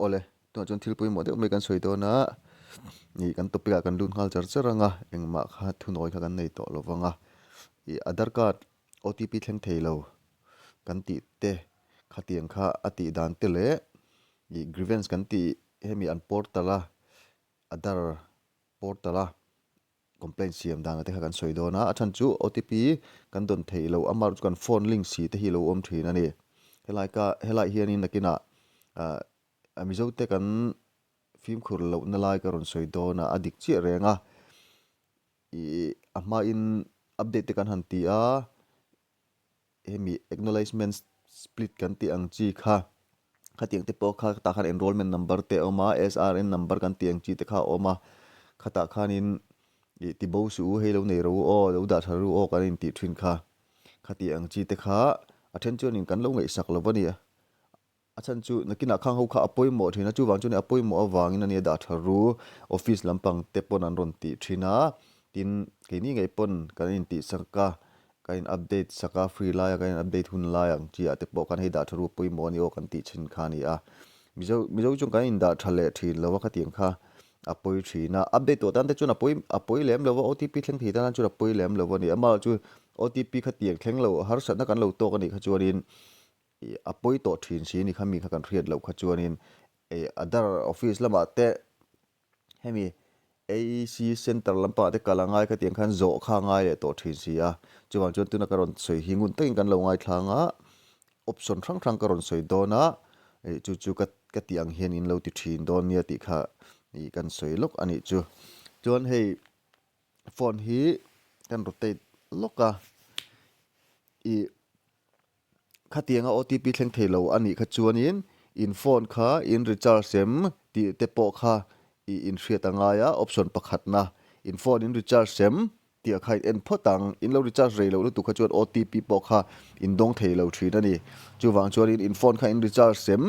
ole to chon thil pui mo de me kan soi do na ni kan topika kan dun hal char charanga engma kha thunoi kha kan nei to lowanga I Aadhaar card OTP thleng theilo kan ti te khatiang kha ati dan te le I grievance kan ti hemi an portala Aadhaar portala complaint siam dang te kha kan soi do na athan chu OTP kan don theilo amar chu kan phone link si te hi lo om thina ni helai hianin nakina amizo te kan phim khur lo na lai ka ron soi do na adik chi renga I ama in update te kan han ti a hemi acknowledgement split kan ti ang chi kha khatiang te po kha ta khan enrollment number te oma SRN number kan ti ang chi te kha oma khata khanin ti bo su helo nei ro o lo da tharu o kan in ti thin kha khati ang chi te kha attention in kan lo ngai sak lo bania achan chu nakina khang ho kha apoi mo thina chu wang chu ne apoi mo awangin ani da tharu office lampang te pon an ron ti thina tin ke ni ngai pon kan in ti sarka kan update saka free la kan update hun la yang chi ate po kan he da tharu poi mo ni o kan ti chin kha ni a mizo chung kan in da thale thin lo wa khatiang kha apoi thina update to tan te chu na apoi lem lo OTP thleng thi tan chu apoi lem lo ni ama chu OTP khatiang thleng lo har sa na kan lo to kan ni kha chuarin apoi to thin si ni khami kha kan riat lo kha chuanin Aadhaar office lama te hemi AEC center lampa te kalangai ka tiang khan zo kha ngai le to thin si a chuwang chon tuna karon soi hingun tein kan lo ngai thlanga option thang thang karon soi dona chu chu ka tiang hian in lo ti thin don nia ti kha I kan soi lok ani chu chuan hei phone hi kan rotate loka I khatianga OTP thleng theilo ani kha chuanin in phone kha in recharge sem ti te po kha I in hriat anga ya option pakhat na in phone in recharge sem ti a khai en photang in lo recharge reilo lu tu kha chuan OTP po kha in dong theilo thina ni chuwang chuanin in phone kha in recharge sem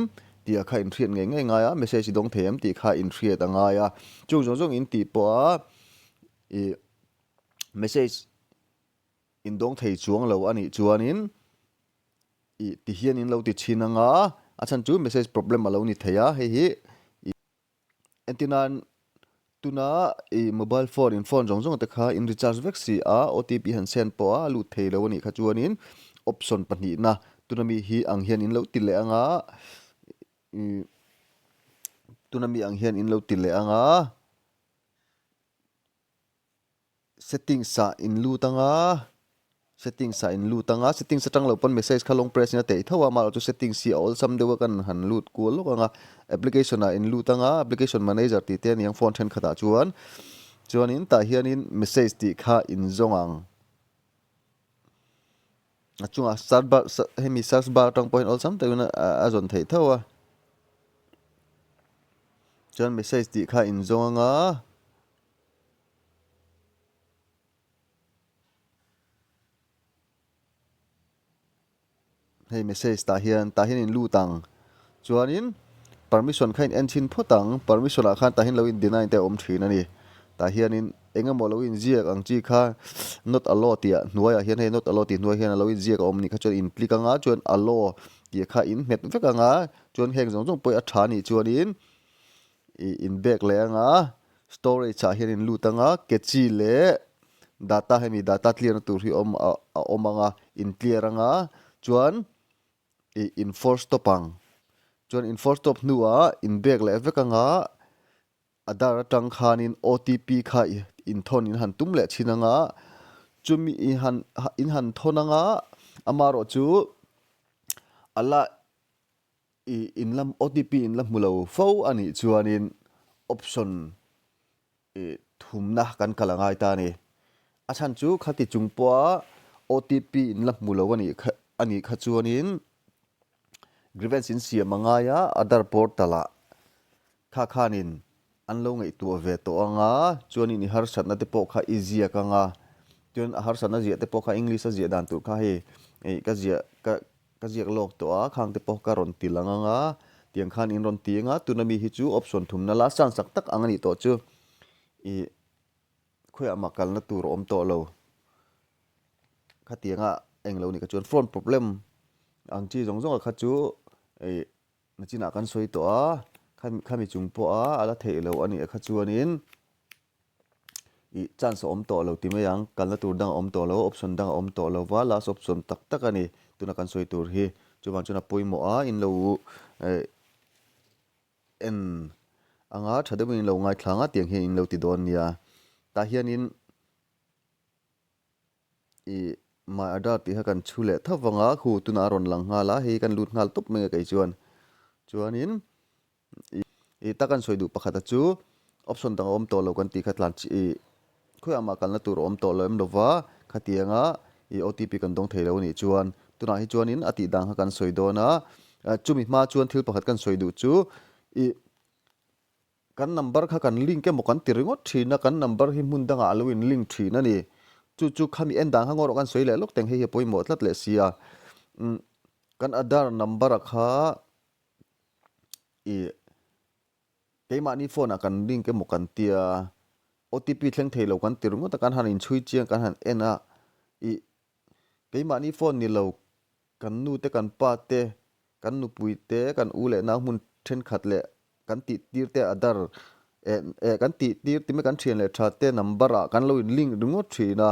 ti a khai in hriat nge nge nga ya message dong them ti kha in hriat anga ya chung jong jong in ti po a I message in dong thei chuang lo ani chuanin ti hian in lo ti chinanga achan chu message problem alo ni theya hi entinan tuna mobile phone in phone jong jong ta kha in recharge vexi a OTP han send po a lu theilo ni kha chuanin option pani na tunami hi ang hian in lo ti le anga tunami ang hian in lo ti le anga settings sa in lu tanga settings sa tang lo pon message khalong press na te thawa ma to settings si all sam dewa kan han lut ko lo anga application na in lu tanga application manager ti te yang phone then khata chuan in ta hian in message ti kha in zongang achunga start bar hemi search bar tang point all sam te na azon thei thawa chuan message ti kha in zonga hei message ta hian in lu tang chuanin permission khain enchin photang permission a khan ta hin lo in deny te om thina ni ta hianin engamo lo in ziak ang chi kha not allow tia nuaya hian he not allow ti nuai hian lo in ziak om ni kha chuan in click anga chuan allow ti kha in met vek anga chuan heng jong jong poi a thani chuanin in back le anga storage cha hian in lutanga kechi le data hemi data clear na tur hi om anga in clear anga chuan enforce topang chuan enforce top nuwa in back le vek anga Aadhaar tang khanin OTP kha in thon in han tum le chinanga chumi in han thonanga amaro chu ala in lam OTP in lam mulo fo ani chuanin option thumna kan kalangai ta ni achan chu khati chungpua OTP in lam mulo ani kha chuanin grievance in siam anga ya Aadhaar portala kha khanin anlo ngai tu ve to anga chuanin har satna te po kha easy anga chuan har satna zia te po kha english zia dan tur kha he ka zia lok to a khang te po ka ron tilanga tiang khan in ron tinga tunami hi chu option thumna la san sak tak angani to chu khoi ama kal na tur om to lo khatianga englo ni ka chuan phone problem ang chi jong jong kha chu nachina kan soi to a khami chung po a ala thei lo ani kha chuanin I chance om to lo ti mayang kalna tur dang om to lo option dang om to lo wa last option tak tak ani tuna kan soi tur hi chuwan chuna poimo a in lo en anga thadem in lo ngai thlanga tiang hi in lo ti don nia ta hian in my Aadhaar ti ha kan chule thawanga khu tuna ron lang nga la he kan lut ngal top me kai chuanin ta kan soi du pakhata chu option dang om to lo kan ti khatlan chi khu ama kalna tur om to lo em lova khatianga OTP kan dong thei lo ni chuan tuna hi chuanin ati dang ha kan soi dona chumi ma chuan thil pakhat kan soi du chu kan number kha kan link ke mokan tiringot thina kan number hi mun danga aloin link thina ni chu khami en dang hangor kan soi le lok teng he poimo tlat le sia kan Aadhaar number kha keima ni phone akan link ke mokan tia OTP thleng thei lo kan tiringot kan han in chui chiang kan han ena keima ni phone ni lo kan nu te kan pa te kan nu pui te kan u le na mun then khat le kan ti tir te Aadhaar kan ti tir ti me kan thian le tha te number a kan lo in link dungot thina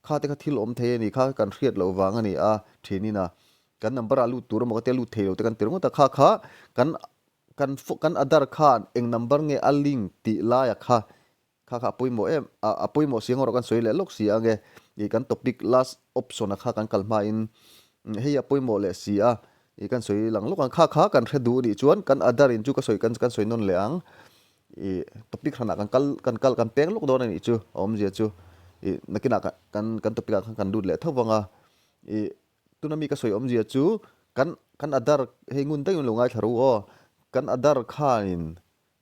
kha te kha thil om the ni kha kan hriat lo wang ani a thini na kan number a lu tur mo te lu thei lo te kan tirngot ta kha kan Aadhaar khan eng number nge a link ti la ya kha poimo em a poimo siang ro kan soi le lok sia nge kan topic last option a kha kan kalma in heya poimo le sia kan soi lang lok an kha kan hredu ni chuan kan Aadhaar in chu ka soi kan soi non leang topic khana kan peng lok don ani chu om je chu nakina kan topic kan dut le thawanga tunami ka soi om je chu kan Aadhaar he ngun ta yun lo ngai tharu o kan Aadhaar khain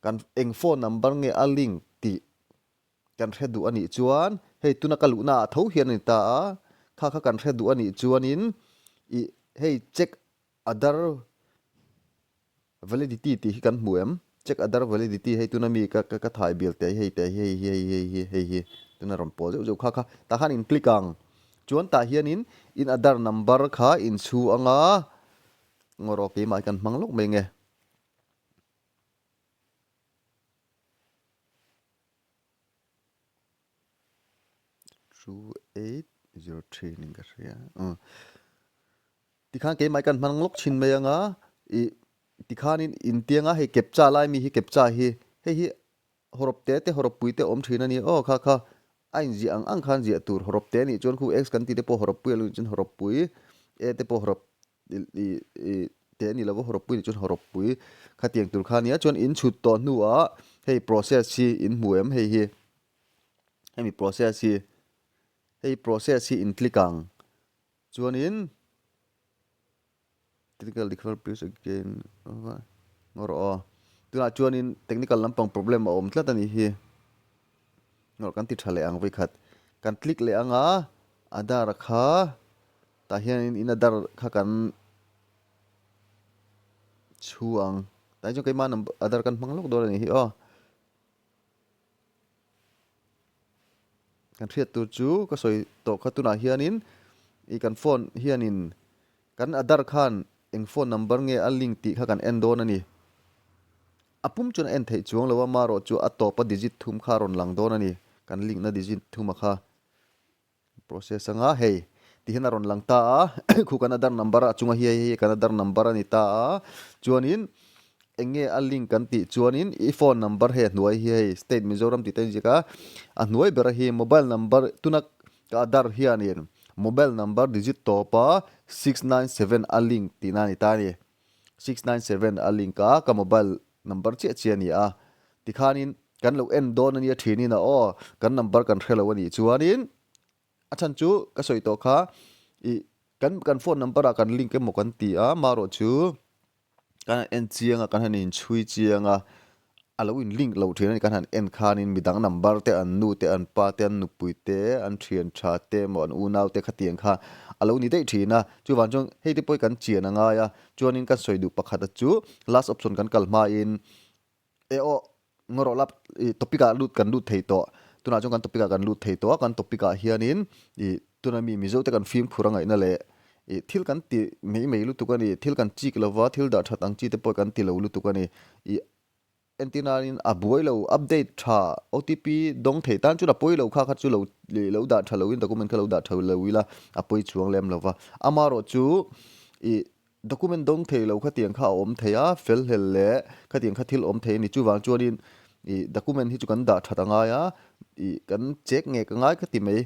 kan eng phone number nge a link ti kan hredu ani chuan hei tuna kaluna tho hian ni ta kha kan hredu ani chuanin hei check Aadhaar validity ti kan muem check Aadhaar validity hei tunami ka thai bil te hei tuna ron po jo kha ta han in click ang chuan ta hian in Aadhaar number kha in chu anga ngoro ke mai kan manglok me nge 2803 ning ka ria ti khan ke mai kan manglok chin me anga ti khan in tianga he captcha lai mi hi captcha hi horop te horop pui te om thina ni o kha ain ji ang khan ji tur horop te ni chon khu x kan ti te po horop pui lu chin horop pui e te po horop te ni lawo horop pui chon horop pui kha tiang tur khan ya chon in chut to nu a hei process hi in muem hei mi process hi in click ang chuan in technical difficulties again ngoro tuna chuan in technical lampang problem a om tlat ani hi ngor kan ti thale ang vai khat kan click le anga Aadhaar kha ta hian in Aadhaar kha kan chuang tai jo keima number Aadhaar kan manglok dor ani hi o kan thiat tu chu ka soi to kha tuna hianin kan phone hianin kan Aadhaar khan eng phone number nge a link ti kha kan end don ani apum chun en thei chuang lawa maro chu atopa digit thum kha ron lang don ani kan link na digit thuma kha process anga hei ti hena ron lang ta khu kan Aadhaar number a chunga hi kan Aadhaar number ani ta chuanin enge a link kan ti chuanin I phone number he hnuai hi state Mizoram ti ten jika a hnuai ber hi mobile number tunak ka Aadhaar hianin mobile number digit topa 697 a link ti na ni ta ni 697 a link ka mobile number che ni a ti khanin kan lo en don ani thini na o kan number kan hrelo ani chuanin achan chu ka soi to kha kan phone number a kan link ke mo kan ti a maro chu kan en chianga kan hanin chui chianga alawin link lo thina kan han en khanin midang number te an nu te an pa te an nu pui te an thian tha te mo an unau te khatiang kha alo ni dei thina chu wan jong hei te poi kan chian anga ya chuanin kan soi du pakhat chu last option kan kalma in o ngoro lap topika lut kan lut thei to tuna jong kan topika kan lut thei to kan topika hianin tuna mi mizo te kan film khuranga ina le thil kan ti mei lu tukani thil kan chik lova thil da thatang chi te poi kan ti lo lu tukani antenna in a buai lo update tha OTP dong thei tan chu na poi lo kha kha chu lo le lo da tha lo in document kha lo da tha lo wila a poi chuang lem lo wa amaro chu i document dong thei lo kha tiang kha om theya fel hel le kha tiang kha thil om thei ni chu wang chuanin i document hi chu kan da tha tanga ya i kan check nge ka ngai kha ti mai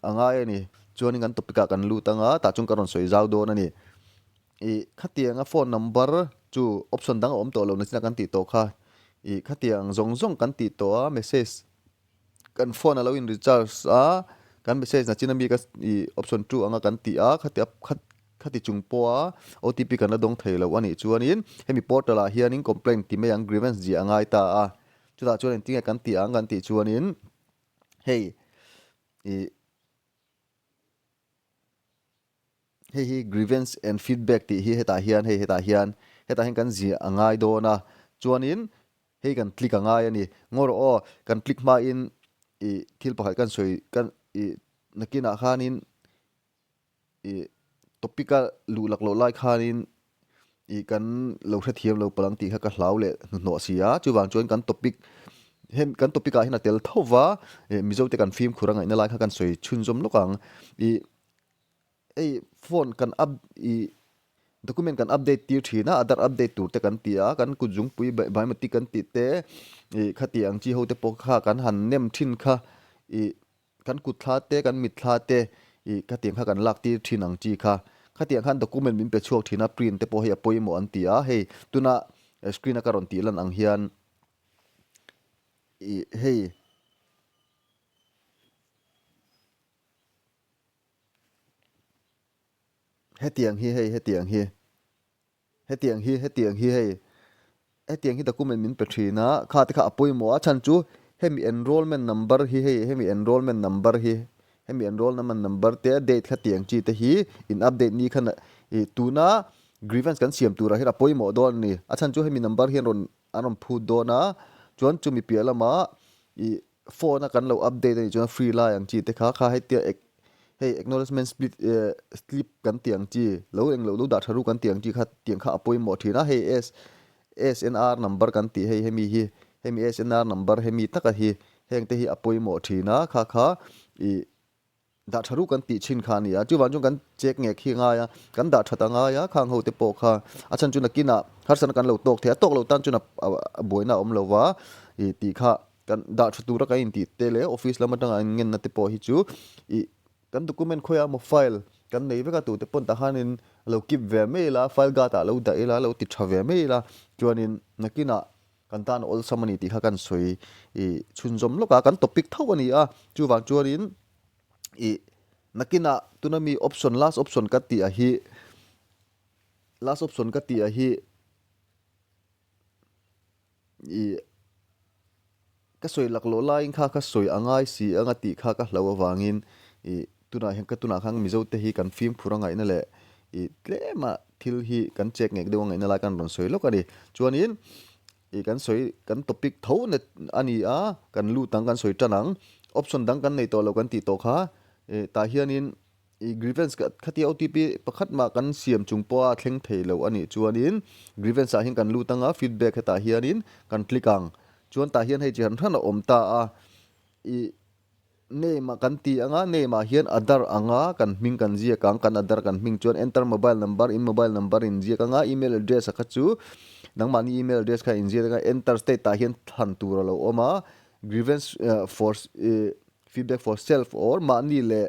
anga ni chuanin kan topika kan lu tanga ta chung karon soi zau do na ni i khatianga phone number chu option dang om to lo na sina kan ti to kha i khatiang zong zong kan ti to a message kan phone alo in recharge a kan message na china mi ka i option 2 anga kan ti a khati chung po a OTP kan la dong thei lo ani chuanin hemi portal a hianin complaint ti me ang grievance ji angai ta a chuta chuan tinga kan ti ang kan ti chuanin hey i hi grievance and feedback ti hi heta hian heta hin kan zia angai do na chuanin hei kan click angai ani ngor o kan click ma in i thil pakhat kan soi kan i nakina khanin i topica lu lak lo lai khanin i kan lo thra thiam lo palang ti kha ka hlau le no sia chuwang chuan kan topic hem kan topica hina tel thowa mizo te kan film khuranga ina lai kha kan soi chun zom lokang i ei phone kan up i document kan update tir thina other update tur te kan tia kan ku jung pui bai mati kan ti te i khati ang chi ho te po kha kan han nem thin kha i kan ku thla te kan mit thla te i khati kha kan lak tir thin ang chi kha khati khan document min pe chuak thina print te po he apoi mo an tia hey tuna screen a karon ti lan ang hian i hey hetiang hi hey hetiang hi hey hetiang hi document min pe thina kha te kha apoi mo a chan chu hemi enrollment number hi hey hemi enrollment number hi hemi enrollment number te date kha tiang chi te hi in update ni khana e tuna grievance kan siam tura hera apoi mo don ni a chan chu hemi number hi ron anom phu do na chuan chu mi pialama i phone a kan lo update ni chuan free la yang chi te kha kha hetia hey acknowledgement slip kan tiang chi lo eng lo da tharu kan tiang chi kha tiang kha apoi mo thina hey SNR number kan ti hey hemi SNR number hemi taka hi heng te hi apoi mo thina kha kha i da tharu kan ti chin kha ni a chu wan chung kan check nge khi nga ya kan da thata nga ya khang ho te po kha achan chu na kina har san kan lo tok the tok lo tan chu na boina om lo wa i ti kha kan da thatu ra ka in ti te le office la matang an ngen na te po hi chu i kan document khoya mo file kan nei veka tu te pon ta hanin lo keep ve me la file ga ta lo da ela lo ti thave me la chuanin nakina kan tan all samani ti kha kan soi i chunjom loka kan topic thawani a chu wang chuanin i nakina tunami option last option ka ti a hi i ka soi lak lo lain kha ka soi angai si anga ti kha ka hlo awangin i tuna hen ka tuna khang mizo te hi kan film phuranga ina le i tlema thil hi kan check ngek de ngai na la kan ron soi lo ka ni chuanin i kan soi kan topic tho ne ani a kan lu tang kan soi tanang option dang kan nei to lo kan ti to kha ta hianin i grievance ka khati OTP pakhat ma kan siam chungpo a thleng thei lo ani chuanin grievance a hin kan lu tanga feedback ta hianin kan clicking chuan ta hian hei chan thana om ta a i name kan ti anga name a hian Aadhaar anga kan hming kan zia kang kan Aadhaar kan hming chuan enter mobile number in zia kanga email address kha chu nangmani email address kha in zia ka enter state ta hian than tur lo oma grievance for feedback for self or mani le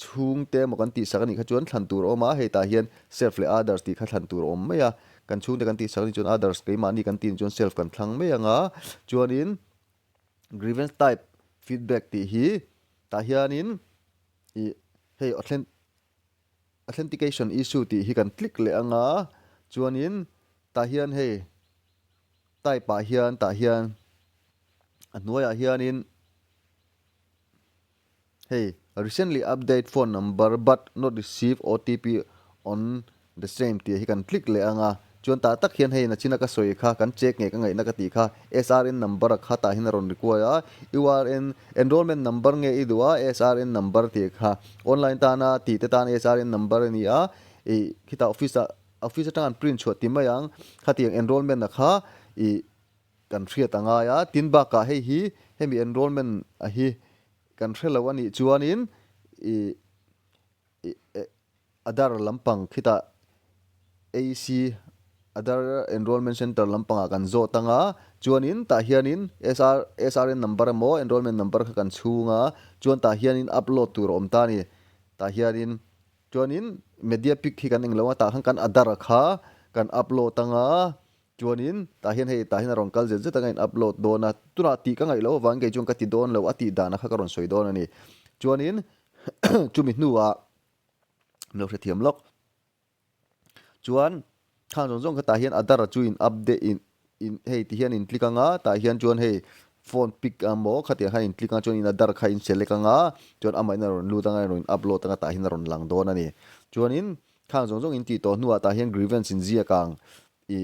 chung te mo kan ti sakani kha chuan than tur oma hei ta hian self le others ti kha than tur om me ya kan chung te kan ti sakani chuan others ke mani kan tin chuan self kan thlang me anga chuanin grievance type feedback ti hi ta hianin i hey authentication issue ti hi kan click le anga chuanin ta hian hey type a hian ta hian anuaya hianin hey recently update phone number but not receive OTP on the same ti hi kan click le anga chuan ta tak hian hei na china ka soi kha kan check nge ka ngai na ka ti kha SRN number kha ta hin ron require URN enrollment number nge idua SRN number ti kha online ta na ti te ta na SRN number ni a e kita office ta kan print chho ti mayang kha ti enrollment na kha i kan thria tanga ya tin ba ka hi hemi enrollment a hi kan threlo ani chuanin i Aadhaar lampang khita AC Aadhaar enrollment center lampanga kan zo tanga chuanin ta hianin SRN number mo enrollment number kan chunga chuan ta hianin upload tur om ta ni ta hianin chuanin media pic hi kan englawa ta kan Aadhaar kha kan upload tanga chuanin ta hian ron kal je tanga in upload dona tuna ti ka ngai lo wang ge chung ka ti don lo ati dana kha karon soi don ani chuanin chumi nuwa no se thiam lok chuan khang jong jong ka ta hian Aadhaar chu in update in hei ti hian in click anga ta hian chuan hei phone pic amo khatia ha in click anga chuan in Aadhaar kha in select anga chuan amai na ron lu tanga ron upload tanga ta hian ron lang don ani chuanin khang jong jong in ti to nuwa ta hian grievance in zia kang i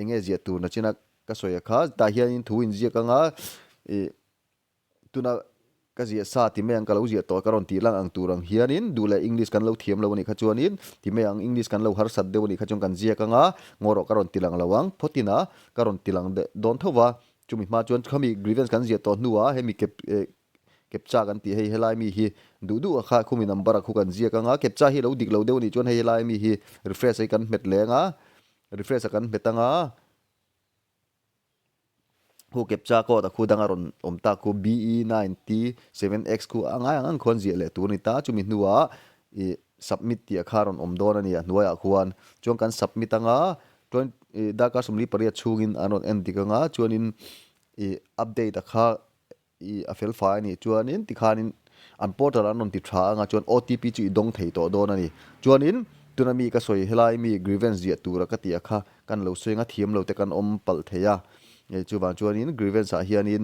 enge zia tu na china ka soya kha ta hian in thu in zia kanga i tuna ka zia sa ti me ang kalau zia to karon ti lang ang turang hianin dule English kan lo thiam lo ni kha chuanin ti me ang English kan lo har sat de ni kha chung kan zia kanga ngoro karon tilang lawang photina karon tilang de don thowa chumi ma chuan khami grievance kan zia to nuwa hemi captcha kan ti hei helai mi hi du kha khumi number khu kan zia kanga captcha hi lo dik lo de ni chuan hei helai mi hi refresh ai kan met lenga refresh kan metanga hu captcha ko ta khu danga ron omta ku BE97X ku anga ang khon zia le tu ni ta chumi nuwa i submit ti akharon omdon ani nuwa khuan chong kan submit anga daka sumli paria chungin anon endikanga chuanin i update akha i afel fa ni chuanin tikhanin an portal anon ti tha anga chuan OTP chu i dong thei to don ani chuanin tunami ka soi helai mi grievance zia tura ka ti akha kan lo soinga thiam lo te kan om pal theya chu ban chuanin grievance a hianin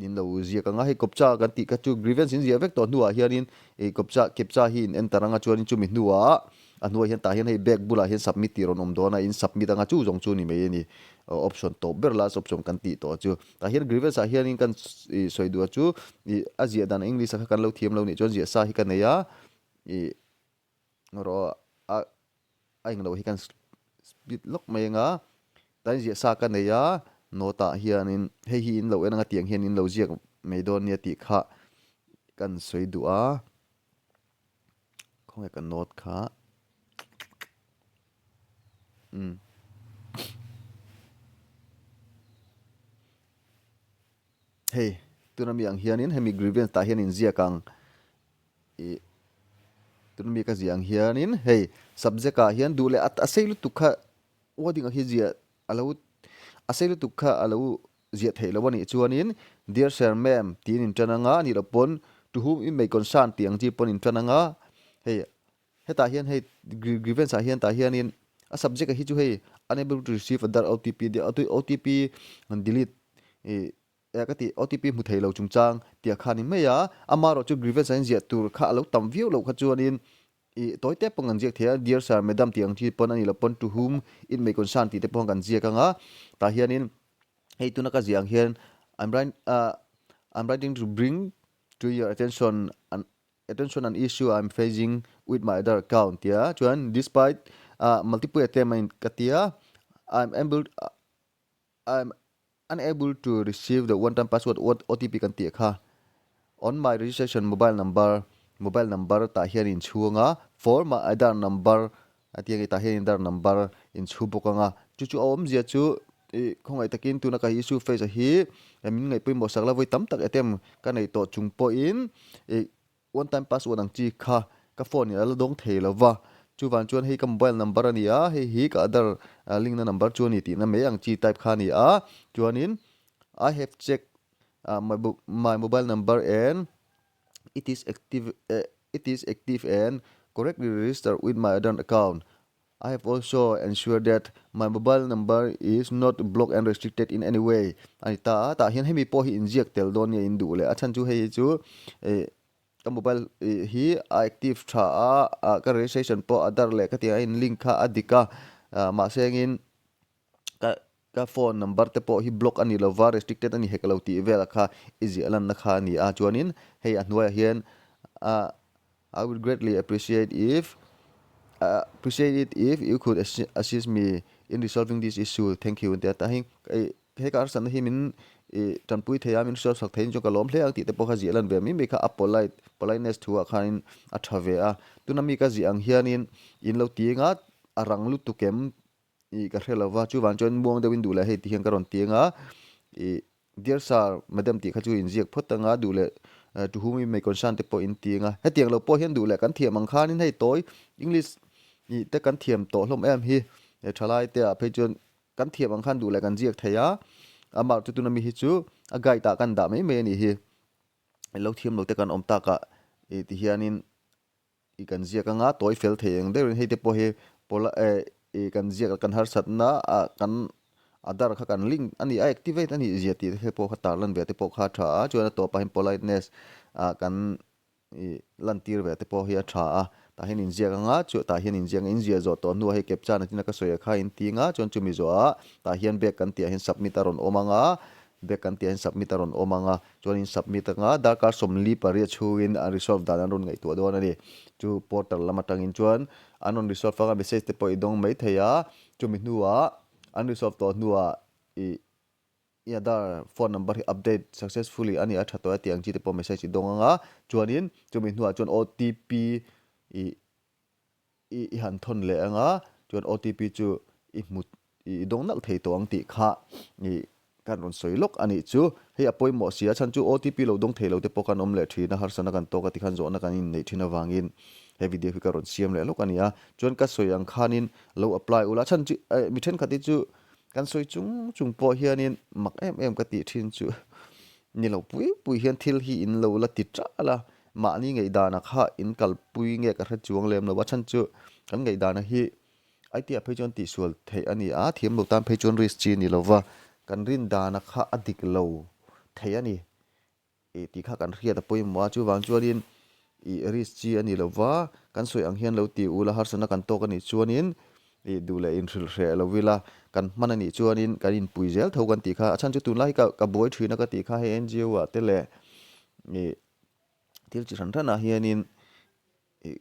in lo zia ka nga he kopcha kan ti ka chu grievance in zia vek to nuwa hianin kopcha kepcha hi in entaranga chuanin chu mi nuwa anua hian ta hian hei back bula hian submit ti ron om dona in submit anga chu jong chu ni me ni option to ber last option kan ti to chu ta hian grievance a hianin kan soidua chu azia dan english ka kan lo thiam lo ni chuan zia sa hi kan ya ro a aing lo hi kan split lok mai nga tai zia sa kan ya nota hianin hei hi in lo enanga tiang hian in lo ziak meidon nia ti kha kan soidua khong kan note kha hei tunami ang hianin hemi grievance ta hianin ziakang tunami ka ziang hianin hei subject ka hian dule at aseilu tukha wording a hi zia alo aseilu tukha alo zia theilo wani chuanin dear sir ma'am tin in tananga ni rapon to whom it may concern tiang ji pon in tananga hei heta hian hei grievance a hian ta hianin a subject a hi chu hei unable to receive Aadhaar OTP the OTP delete yakati OTP mu theilo chungchang tia khani meya amaro chu grievance an zia tur kha alo tam view lo kha chuanin toite pongan jek thia dear sir madam tiang thi pon ani lapon to whom it may concern ti te pong kan jia kanga ta hianin hei tunaka jiang hian I'm writing to bring to your attention an issue I'm facing with my other account yeah chuan despite multiple attempts in katia I'm unable to receive the one time password OTP kan ti kha on my registration mobile number ta hian in chuanga for my Aadhaar number atiang ta hian Aadhaar number in chu bokanga chu om zia chu khongai takin tuna ka issue face hi min ngai pui mo sakla voi tam tak atem ka nei to chungpo in one time password ang chi kha ka phone ya dong thela wa chu van chuan hei ka mobile number ania hei hi ka Aadhaar link na number chu ni ti na me ang chi type kha ni a chuanin I have checked my mobile number and it is active and correctly registered with my Aadhaar account. I have also ensured that my mobile number is not blocked and restricted in any way. Anita ta hian hemi po hi inject tel don ya indu le achan chu hei chu ka mobile hi active tha a ka registration po Aadhaar le ka ti in link kha adika ma sengin ka phone number te po hi block ani lova restricted ani hekalo ti vel kha easy alan na kha ni a chuanin hei anwa hian I would greatly appreciate if appreciate it if you could assist me in resolving this issue. Thank you. That I he ka san hi min tanpui thea min so sak thein jo ka lom hle ang ti te po kha ji lan ve mi ka politeness thua khain a thave a tunami ka ji ang hianin in lo ti nga arang lu tu kem ka hrelawa chu wan chon muang de win du la he ti hian ka ron ti nga dear sir madam ti kha chu in jiak photanga du le to whom we may concern te po in ti nga he tiang lo po hian du le kan thiam ang khan in hei toy english ni te kan thiam to hlom em hi thalai te a phejun kan thiam ang khan du le kan jiak theya ama tu tunami hi chu a gai ta kan da mai me ni hi lo thiam lo te kan om ta ka ti hianin i kan jiak anga toy fel theng de hei te po he pola kan jiak kan har sat na kan Aadhaar kha kan link ani activate ani ziati he po kha tarlan ve te po kha tha a chuan to pa politeness kan lan tir ve te po hi a tha a ta hin in ziak anga chu ta hin in ziak in zia zo to nu he captcha na tina ka soya kha in tinga chon chumi zo a ta hian back kan tia hin submit aron omanga back kan tia hin submit aron omanga chuan in submit anga darkar somli pari chuin a resolve dan ron ngai to don ani chu portal lama tangin chuan anon resolve anga message te po idong mai theya chumi nuwa unresolved to nuwa Aadhaar phone number update successfully ani a thato atiang chi te po message donga chuanin chumi nuwa chuan OTP i han thon le anga chuan OTP chu i mut i dong nal thei to ang ti kha ni kan ron soilok ani chu he apoi mo sia chan chu OTP lo dong thei lo te po kan om le thina har sana kan to ka ti khan zo na kan in nei thina wangin he video hi ka ron siam le lok ania chuan ka soyang khanin lo apply ula chan chu mi then khati chu kan soi chung po hianin mak em ka ti thin chu ni lo pui hian thil hi in lo la ti tra la ma ni ngei dana kha in kal pui nge ka hra chuang lem lo wa chan chu kan ngei dana hi ai ti a phei chon ti sual thei ani a thiam lo tam phei chon risk chi ni lo wa kan rin dana kha adik lo thei ani ti kha kan hria ta poi mo chu wang chuanin risk chi ani lo wa kan soi ang hian lo ti ula har sana kan to kan ni chuanin du le in thil hre lo wila kan manani chuanin kan in puizel thogan ti kha achan chu tunlai ka boi thina ka ti kha he NGO wa tele til chi ran thana hianin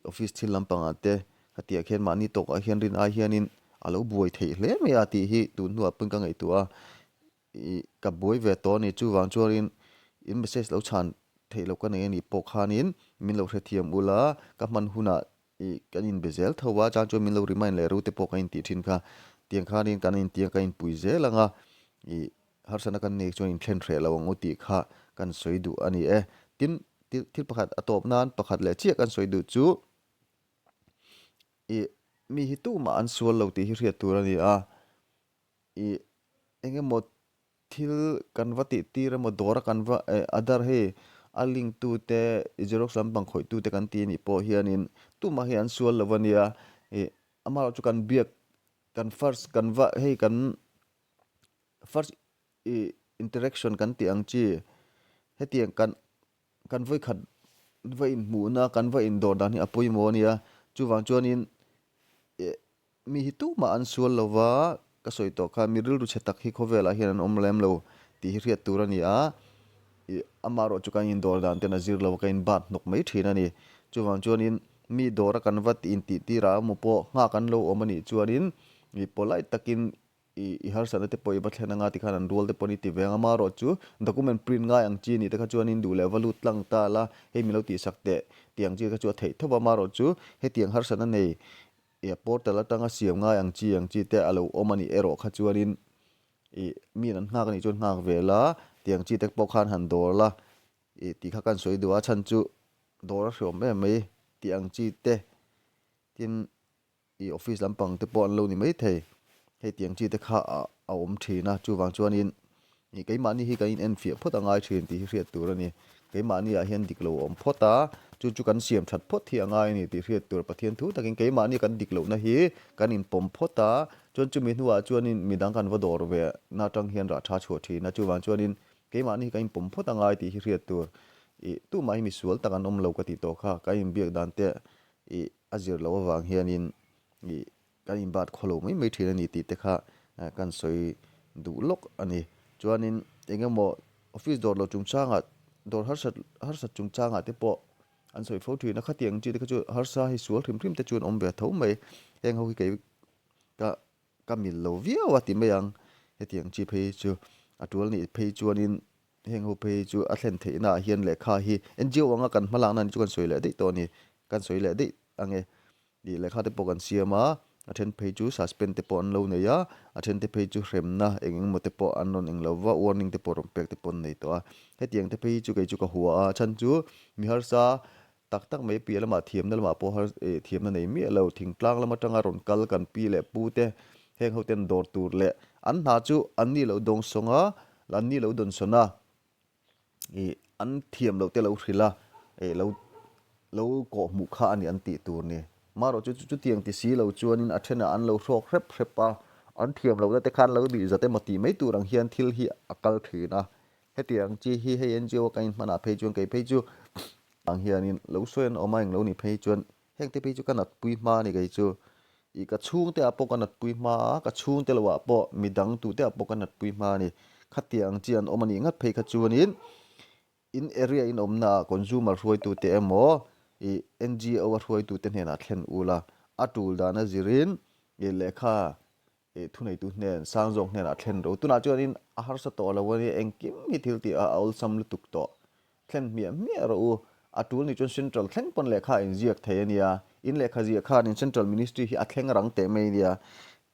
office thil lampanga te hatia khen mani to ka hian rin a hianin alo buai thei hle me ati hi tu nuwa pung ka ngai tua ka boi ve to ni chu wang chuarin in message lo chan thei lo ka nei ni po khanin min lo hre thiam ula ka man huna kan in bezel thowa cha chu min lo remind le ru te po ka in ti thin kha tiang khanin kan in tiang ka in puizel anga har sana kan nei chuan in thlen hre lo ang uti kha kan soidu ani tin til pakhat atop nan pakhat le chia kan soidu chu mi hi tu ma an sual lo ti hi riat tur ani enge mo thil kanvati tira mo dora kanva Aadhaar he a link tu te xerox lampang khoi tu te kan ti ni po hianin tu ma hi an sual lawania amaro chu kan biak kan first kanva he kan first interaction kan ti ang chi hetiang kan voi khat voi in mu na kan voi in dor dan hi apoi mo nia chu wang chuanin mi hi tu ma an sual lawa ka soi to kha miril ru chetak hi khovela hian om lem lo ti hi riat tur ani amaro chu kan in dor dan te na zir lo ka in bat nok mai thina ni chu wang chuanin mi dora kan wat in ti ra mu po nga kan lo omani chuanin mi polai takin i har sana te poi bathena nga ti khanan role te poni ti venga maro chu document print nga yang chi ni te kha chuanin du level utlang ta la he mi lo ti sakte tiang chi kha chu thei thoba maro chu he tiang har sana nei portal atanga siam nga yang chi te alo omani ero kha chuanin mi nan nga ni chon nga vela tiang chi te po khan han dor la ti kha kan soi duwa chan chu dor hrom me mai tiang chi te tin office lampang te pon lo ni mai thei he tiang chi te kha a om thina chu wang chuanin cái mani hi cái en fia phot angai thin ti riat tur ani cái mani a hian diklo om phota chu kan siam that phot thi angai ni ti riat tur pathian thu takin cái mani kan diklo na hi kan in pom phota chon chu mi nuwa chuanin midang kan va dor ve na tang hian ra tha chho thi na chu wang chuanin cái mani kan in pom phot angai ti riat tur tu mai mi sual takan om lo ka ti to kha ka in biak dan te azir lo wang hianin kan in bat kholo mai thina ni ti te kha kan soi du lok ani chuanin engemaw office dor lo chungchanga dor har sat chungchanga te po an soi fo thui na khatiang chi te chu harsa hi sual thrim te chuan om ve tho mai heng ho hi ke ka mil lo via wa ti mayang hetiang chi phei chu atul ni phei chuan in heng ho phei chu a thlen the na hian le kha hi NGO anga kan malang nan chu kan soi le dei to ni kan soi le dei ange di le kha te po kan siama athen phei chu suspend te po an lo ne ya athen te phei chu hrem na engeng mo te po an non eng lo wa warning te po rom pek te pon nei to a hetiang te phei chu ke chu ka huwa a chan chu mi har sa tak mai pi lama thiam na lama po har thiam na nei mi lo thing tlang lama tanga ron kal kan pi le pu te heng ho ten dor tur le an na chu an ni lo dong songa lan ni lo don sona an thiam lo te lo thrila lo ko mu kha ani an ti tur ni maro chu tiang ti si lo chuanin athena an lo rok pa an thiam lo te khan lo bi zate mati mai turang hian thil hi akal thina hetiang chi hi hei NGO kain mana phei chuan ke phei chu ang hianin lo soen omaing lo ni phei chuan heng te phei chu kanat pui ma ni gei chu I ka chung te apo kanat pui ma ka chung te lawa po midang tu te apo kanat pui ma ni khatiang chian omani ngat phei kha chuanin in area in omna consumer ruai tu te emo NGO ruai tu te hena thlen ula atul dana zirin lekha thunei tu hnen sangjong hnen a thlen ro tuna chuanin a har sa to lawani engkim hi thil ti a aul sam lutuk to thlen mi ro atul ni chon central thleng pon lekha in ziak thei ania in lekha zia khan in central ministry hi a thleng rang te mai nia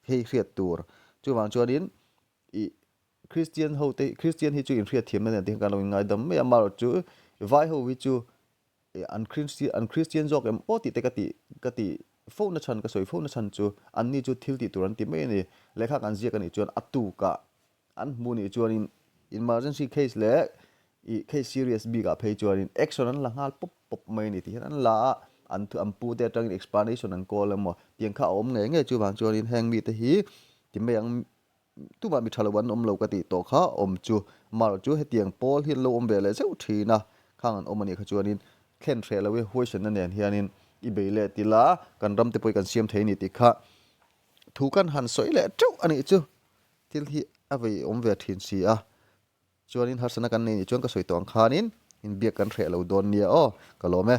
hei hriat tur chuwang chuanin Christian hi chu in hriat thiam na te kan lo ngai dam me amar chu vai ho wi chu an Christian jok em oti te kati phone chan ka soi phone chan chu an ni chu thil ti turan ti mai ni lekha kan zia kan ni chuan atu ka an mu ni chuan in emergency case le case serious bi ga phei chuan in action an la ngal pop mai ni ti an la an thu am pu te tang explanation an call emo tiang kha om nge chu wang chuan in hang mi te hi ti mai ang tu ba mi thalawan om lo ka ti to kha om chu mar chu hetiang pol hi lo om bele zeu thina khang an omani kha chuan in khen thre lawe hoisan na nen hianin I beile tila kan ram te poi kan siam thei ni ti kha thu kan han soi le tu ani chu til hi avei om ve thin si a chuanin harsana kan nei chuan ka soi tong khanin in biak kan thre lo don nia o ka lo me